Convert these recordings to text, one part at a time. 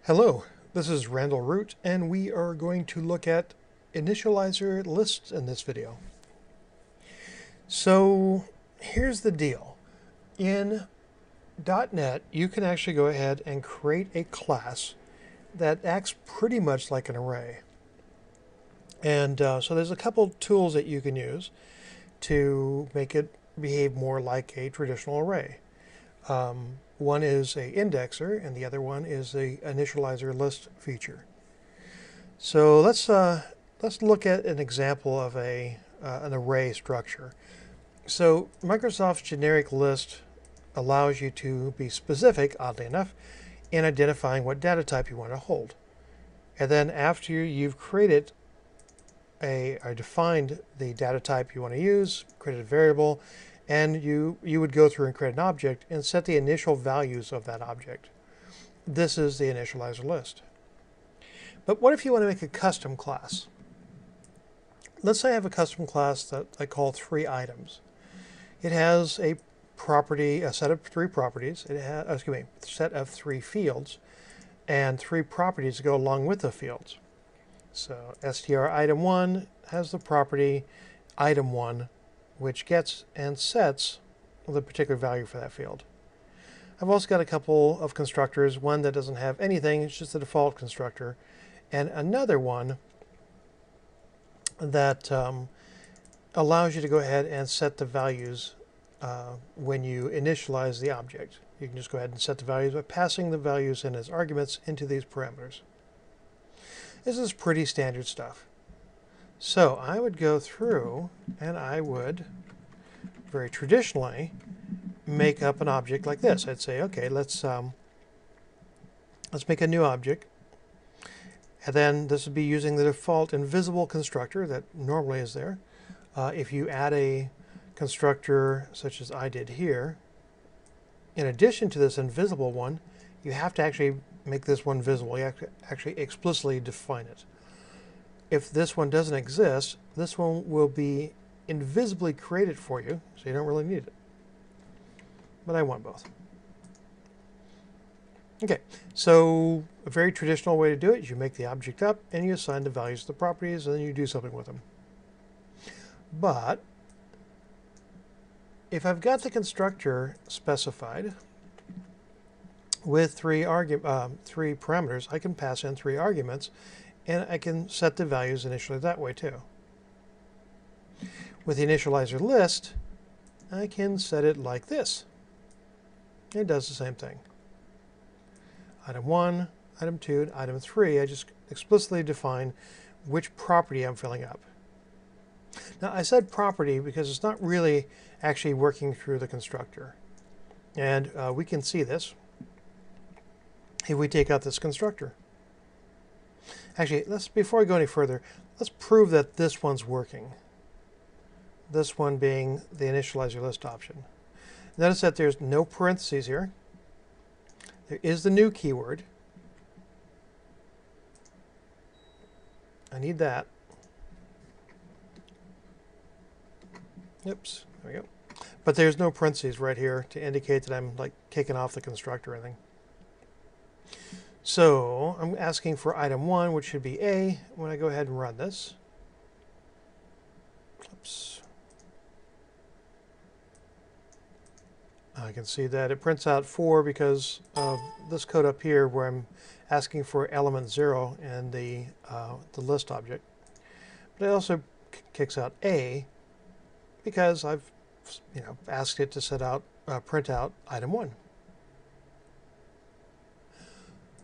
Hello, this is Randall Root, and we are going to look at initializer lists in this video. So here's the deal. In .NET, you can actually go ahead and create a class that acts pretty much like an array. And so there's a couple tools that you can use to make it behave more like a traditional array. One is a indexer, and the other one is the initializer list feature. So let's look at an example of an array structure. So Microsoft's generic list allows you to be specific, oddly enough, in identifying what data type you want to hold. And then after you've created or defined the data type you want to use, created a variable, and you would go through and create an object and set the initial values of that object. This is the initializer list. But what if you want to make a custom class? Let's say I have a custom class that I call 3 items. It has a property, a set of 3 properties. It has, a set of 3 fields, and 3 properties to go along with the fields. So str item 1 has the property item 1, which gets and sets the particular value for that field. I've also got a couple of constructors, one that doesn't have anything, it's just the default constructor, and another one that allows you to go ahead and set the values when you initialize the object. You can just go ahead and set the values by passing the values in as arguments into these parameters. This is pretty standard stuff. So I would go through and I would very traditionally make up an object like this. I'd say, okay, let's make a new object. And then this would be using the default invisible constructor that normally is there. If you add a constructor such as I did here, in addition to this invisible one, you have to actually make this one visible. You have to actually explicitly define it. If this one doesn't exist, this one will be invisibly created for you, so you don't really need it. But I want both. Okay, so a very traditional way to do it is you make the object up and you assign the values to the properties and then you do something with them. But if I've got the constructor specified with 3 parameters, I can pass in 3 arguments and I can set the values initially that way too. With the initializer list, I can set it like this. It does the same thing. Item 1, item 2, and item 3, I just explicitly define which property I'm filling up. Now I said property because it's not really actually working through the constructor. And we can see this if we take out this constructor. Actually, before I go any further, let's prove that this one's working. This one being the initializer list option. Notice that there's no parentheses here. There is the new keyword. I need that. Oops, there we go. But there's no parentheses right here to indicate that I'm like kicking off the constructor or anything. So I'm asking for item 1, which should be A, when I go ahead and run this. Oops. I can see that it prints out 4 because of this code up here where I'm asking for element 0 in the list object. But it also kicks out A because I've asked it to print out item 1.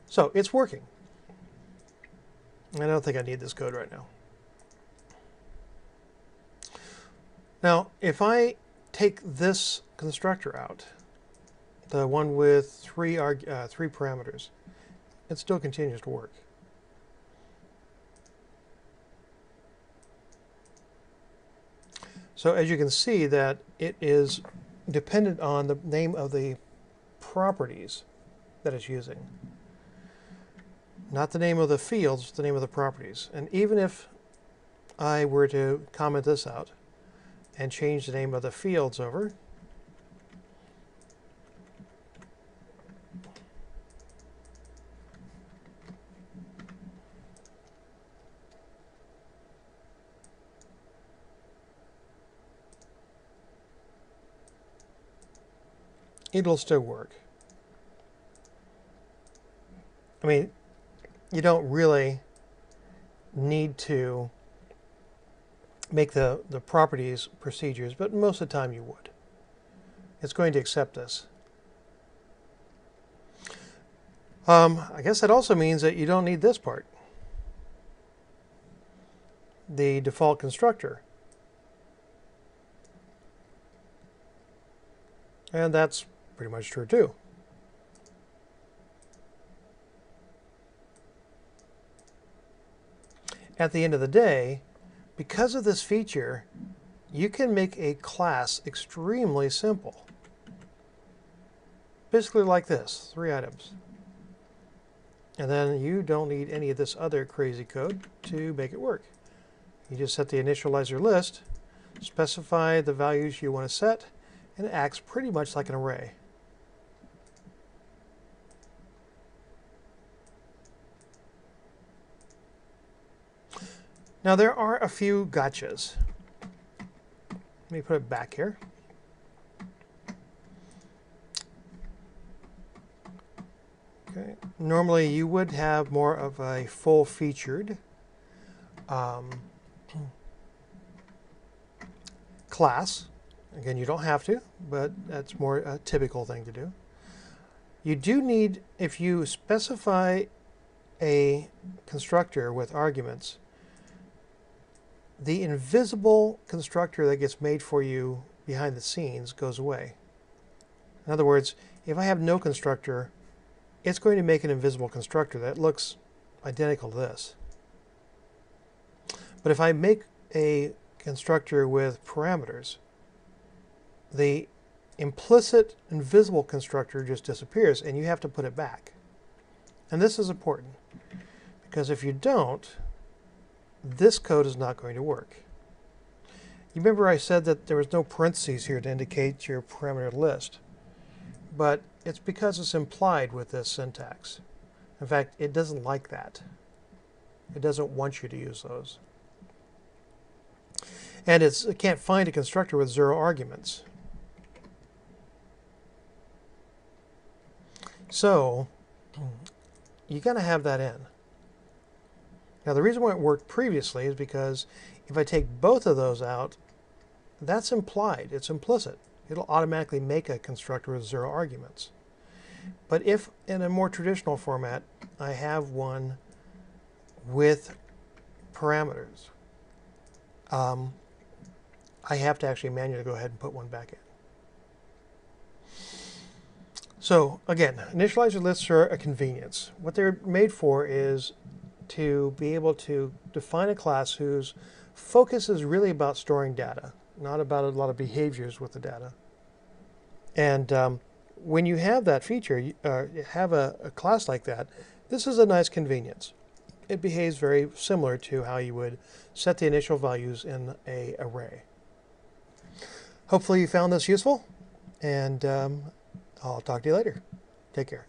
So it's working. I don't think I need this code right now. Now, if I take this constructor out, the one with 3 parameters, it still continues to work. So as you can see that it is dependent on the name of the properties that it's using. Not the name of the fields, the name of the properties. And even if I were to comment this out and change the name of the fields over, it'll still work. I mean, you don't really need to make the properties procedures, but most of the time you would. It's going to accept this. I guess that also means that you don't need this part, the default constructor. And that's pretty much true too. At the end of the day, because of this feature, you can make a class extremely simple. Basically like this, 3 items. And then you don't need any of this other crazy code to make it work. You just set the initializer list, specify the values you want to set, and it acts pretty much like an array. Now there are a few gotchas. Let me put it back here. Okay. Normally you would have more of a full-featured class. Again, you don't have to, but that's more a typical thing to do. You do need, if you specify a constructor with arguments, the invisible constructor that gets made for you behind the scenes goes away. In other words, if I have no constructor, it's going to make an invisible constructor that looks identical to this. But if I make a constructor with parameters, the implicit invisible constructor just disappears and you have to put it back. And this is important because if you don't, this code is not going to work. You remember I said that there was no parentheses here to indicate your parameter list, but it's because it's implied with this syntax. In fact, it doesn't like that. It doesn't want you to use those. And it can't find a constructor with 0 arguments. So you got to have that in. Now the reason why it worked previously is because if I take both of those out, that's implied. It's implicit. It'll automatically make a constructor with 0 arguments. But if in a more traditional format, I have one with parameters, I have to actually manually go ahead and put one back in. So again, initializer lists are a convenience. What they're made for is to be able to define a class whose focus is really about storing data, not about a lot of behaviors with the data. And when you have that feature, have a class like that, this is a nice convenience. It behaves very similar to how you would set the initial values in an array. Hopefully you found this useful, and I'll talk to you later. Take care.